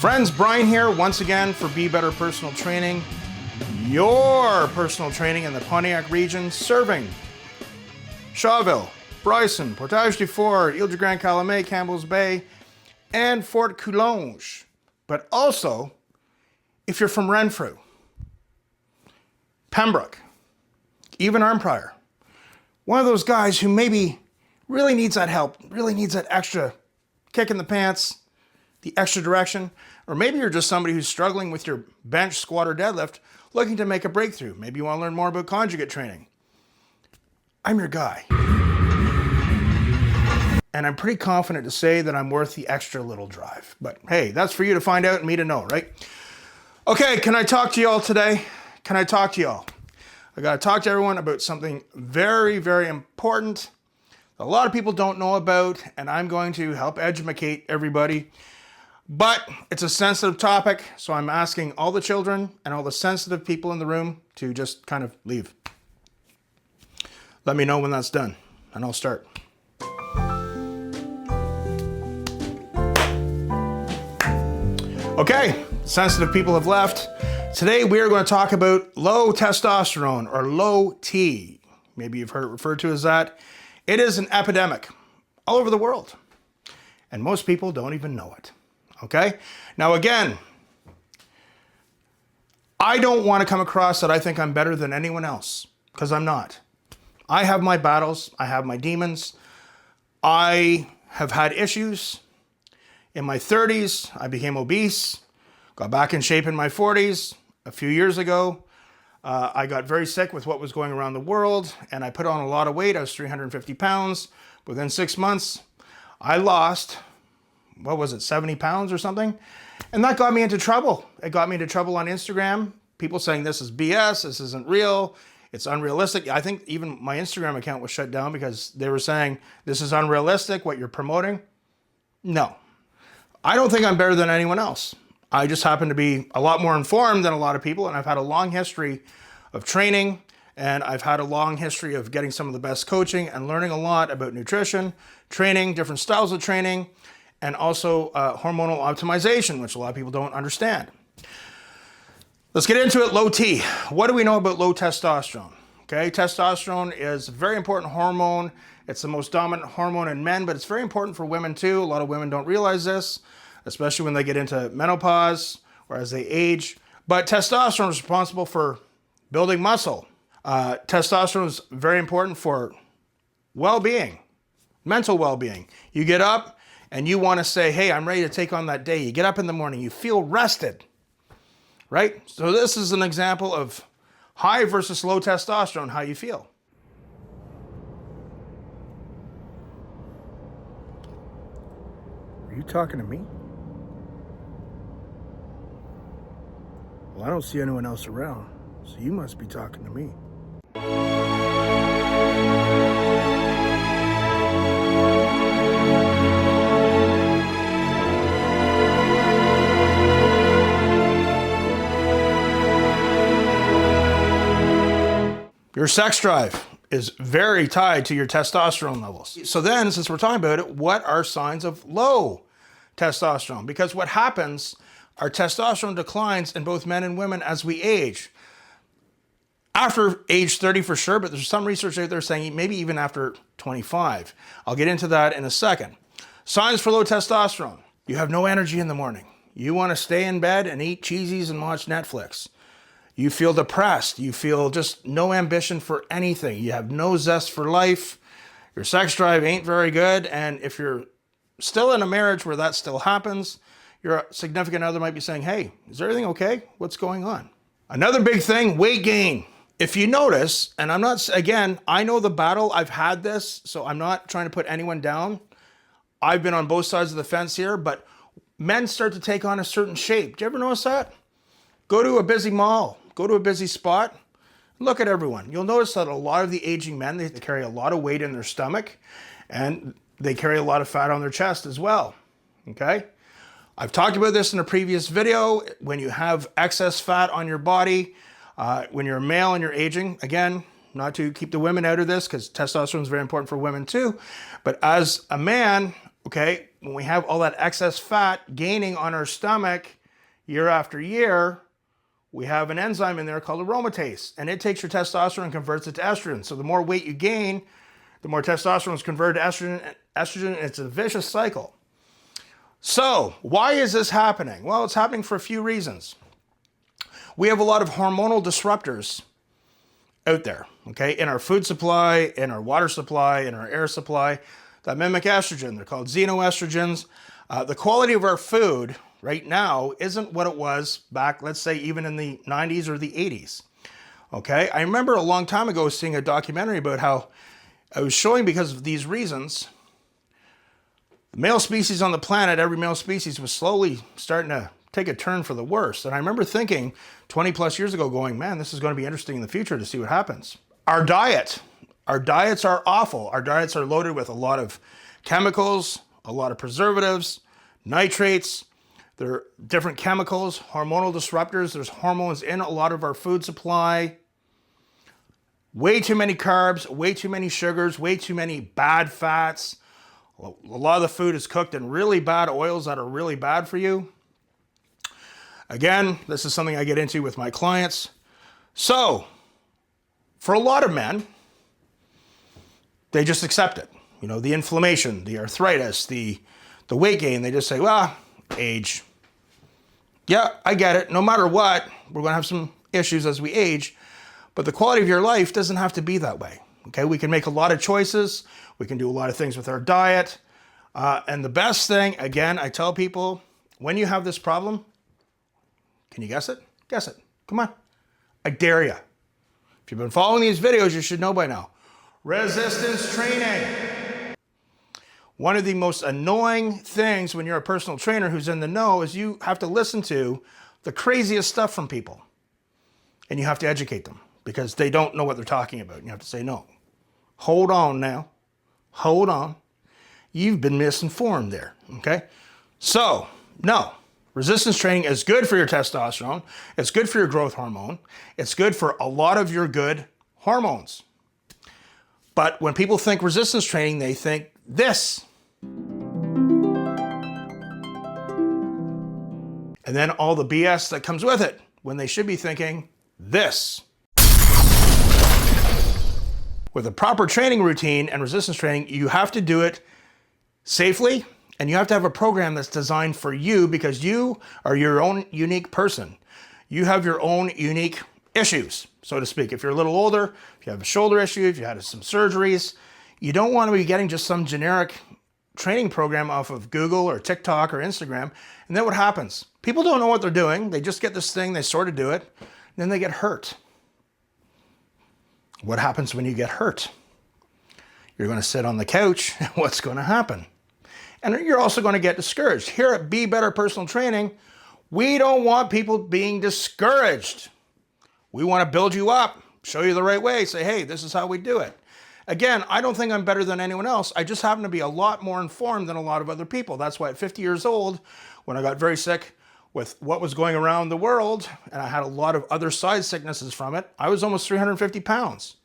Friends, Brian here once again for Be Better Personal Training, your personal training in the Pontiac region, serving Shawville, Bryson, Portage du Fort, Ile de Grand Calumet, Campbell's Bay, and Fort-Coulonge. But also, if you're from Renfrew, Pembroke, even Arnprior, one of those guys who maybe really needs that help, really needs that extra kick in the pants, the extra direction, or maybe you're just somebody who's struggling with your bench, squat, or deadlift, looking to make a breakthrough. Maybe you want to learn more about conjugate training. I'm your guy. And I'm pretty confident to say that I'm worth the extra little drive. But hey, that's for you to find out and me to know, right? Okay, can I talk to y'all today? Can I talk to y'all? I gotta talk to everyone about something very, very important a lot of people don't know about, and I'm going to help educate everybody. But it's a sensitive topic, so I'm asking all the children and all the sensitive people in the room to just kind of leave. Let me know when that's done, and I'll start. Okay, sensitive people have left. Today we are going to talk about low testosterone, or low T. Maybe you've heard it referred to as that. It is an epidemic all over the world, and most people don't even know it. Okay? Now again, I don't want to come across that I think I'm better than anyone else, because I'm not. I have my battles, I have my demons. I have had issues. In my 30s, I became obese, got back in shape in my 40s. A few years ago, I got very sick with what was going around the world, and I put on a lot of weight. I was 350 pounds. Within 6 months, I lost, 70 pounds or something? And that got me into trouble. It got me into trouble on Instagram. People saying this is BS, this isn't real, it's unrealistic. I think even my Instagram account was shut down because they were saying this is unrealistic, what you're promoting. No, I don't think I'm better than anyone else. I just happen to be a lot more informed than a lot of people, and I've had a long history of training, and I've had a long history of getting some of the best coaching and learning a lot about nutrition, training, different styles of training, and also hormonal optimization, which a lot of people don't understand. Let's get into it. Low T. What do we know about low testosterone? Okay, testosterone is a very important hormone. It's the most dominant hormone in men, but it's very important for women too. A lot of women don't realize this, especially when they get into menopause or as they age. But testosterone is responsible for building muscle. Testosterone is very important for well-being, mental well-being. You get up and you want to say, hey, I'm ready to take on that day. You get up in the morning, you feel rested, right? So this is an example of high versus low testosterone, how you feel. Are you talking to me? Well, I don't see anyone else around, so you must be talking to me. Your sex drive is very tied to your testosterone levels. So then, since we're talking about it, what are signs of low testosterone? Because what happens, our testosterone declines in both men and women as we age. After age 30 for sure, but there's some research out there saying maybe even after 25. I'll get into that in a second. Signs for low testosterone. You have no energy in the morning. You want to stay in bed and eat cheesies and watch Netflix. You feel depressed. You feel just no ambition for anything. You have no zest for life. Your sex drive ain't very good. And if you're still in a marriage where that still happens, your significant other might be saying, hey, is everything okay? What's going on? Another big thing, weight gain. If you notice, and I'm not, again, I know the battle, I've had this, so I'm not trying to put anyone down. I've been on both sides of the fence here, but men start to take on a certain shape. Do you ever notice that? Go to a busy mall, go to a busy spot, look at everyone. You'll notice that a lot of the aging men, they carry a lot of weight in their stomach, and they carry a lot of fat on their chest as well, okay? I've talked about this in a previous video. When you have excess fat on your body, when you're a male and you're aging, again, not to keep the women out of this because testosterone is very important for women too, but as a man, okay, when we have all that excess fat gaining on our stomach year after year, we have an enzyme in there called aromatase, and it takes your testosterone and converts it to estrogen. So the more weight you gain, the more testosterone is converted to estrogen, and it's a vicious cycle. So why is this happening? Well, it's happening for a few reasons. We have a lot of hormonal disruptors out there, okay, in our food supply, in our water supply, in our air supply, that mimic estrogen. They're called xenoestrogens. The quality of our food right now isn't what it was back, let's say, even in the 90s or the 80s. Okay, I remember a long time ago seeing a documentary about how I was showing, because of these reasons, the male species on the planet, every male species was slowly starting to take a turn for the worse. And I remember thinking 20 plus years ago, going, man, this is going to be interesting in the future to see what happens. Our diets are awful. Our diets are loaded with a lot of chemicals, a lot of preservatives, nitrates. There are different chemicals, hormonal disruptors. There's hormones in a lot of our food supply. Way too many carbs, way too many sugars, way too many bad fats. A lot of the food is cooked in really bad oils that are really bad for you. Again, this is something I get into with my clients. So, for a lot of men, they just accept it. You know, the inflammation, the arthritis, the weight gain, they just say, well, age. Yeah, I get it. No matter what, we're going to have some issues as we age, but the quality of your life doesn't have to be that way. Okay, we can make a lot of choices. We can do a lot of things with our diet. And the best thing, again, I tell people, when you have this problem, can you guess it? Guess it. Come on. I dare you. If you've been following these videos, you should know by now. Resistance training. One of the most annoying things when you're a personal trainer who's in the know is you have to listen to the craziest stuff from people. And you have to educate them because they don't know what they're talking about. And you have to say, no, hold on now. Hold on. You've been misinformed there, okay? So, no. Resistance training is good for your testosterone. It's good for your growth hormone. It's good for a lot of your good hormones. But when people think resistance training, they think this. And then all the BS that comes with it, when they should be thinking this. With a proper training routine and resistance training, you have to do it safely, and you have to have a program that's designed for you because you are your own unique person. You have your own unique issues, so to speak. If you're a little older, if you have a shoulder issue, if you had some surgeries, you don't want to be getting just some generic training program off of Google or TikTok or Instagram. And then what happens? People don't know what they're doing. They just get this thing, they sort of do it, and then they get hurt. What happens when you get hurt? You're going to sit on the couch, and what's going to happen? And you're also going to get discouraged. Here at Be Better Personal Training, we don't want people being discouraged. We want to build you up, show you the right way, say, hey, this is how we do it. Again, I don't think I'm better than anyone else. I just happen to be a lot more informed than a lot of other people. That's why at 50 years old, when I got very sick with what was going around the world, and I had a lot of other side sicknesses from it, I was almost 350 pounds.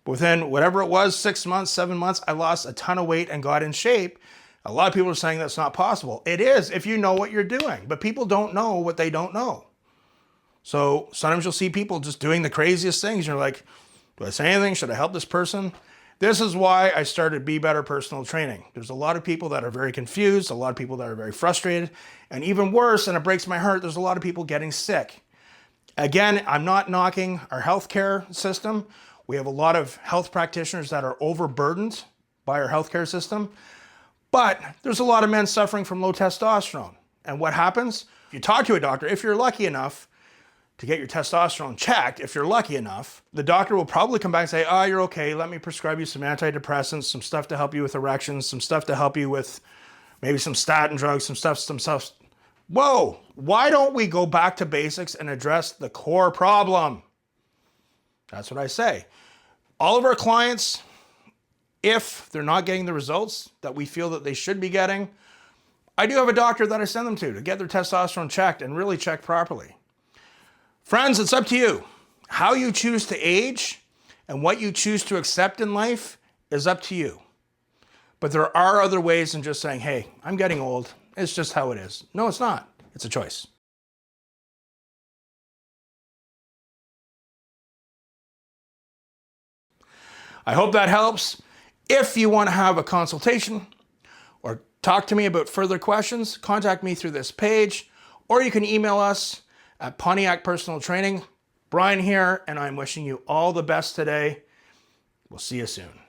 Within whatever it was, 6 months, 7 months, I lost a ton of weight and got in shape. A lot of people are saying that's not possible. It is if you know what you're doing, but people don't know what they don't know. So sometimes you'll see people just doing the craziest things. You're like, do I say anything? Should I help this person? This is why I started Be Better Personal Training. There's a lot of people that are very confused, a lot of people that are very frustrated, and even worse, and it breaks my heart, there's a lot of people getting sick. Again, I'm not knocking our healthcare system. We have a lot of health practitioners that are overburdened by our healthcare system. But there's a lot of men suffering from low testosterone. And what happens? If you talk to a doctor, if you're lucky enough to get your testosterone checked, if you're lucky enough, the doctor will probably come back and say, oh, you're okay. Let me prescribe you some antidepressants, some stuff to help you with erections, some stuff to help you with maybe some statin drugs, some stuff. Whoa, why don't we go back to basics and address the core problem? That's what I say. All of our clients, if they're not getting the results that we feel that they should be getting, I do have a doctor that I send them to get their testosterone checked and really checked properly. Friends, it's up to you. How you choose to age and what you choose to accept in life is up to you. But there are other ways than just saying, hey, I'm getting old. It's just how it is. No, it's not. It's a choice. I hope that helps. If you want to have a consultation or talk to me about further questions, contact me through this page, or you can email us at Pontiac Personal Training. Brian here, and I'm wishing you all the best today. We'll see you soon.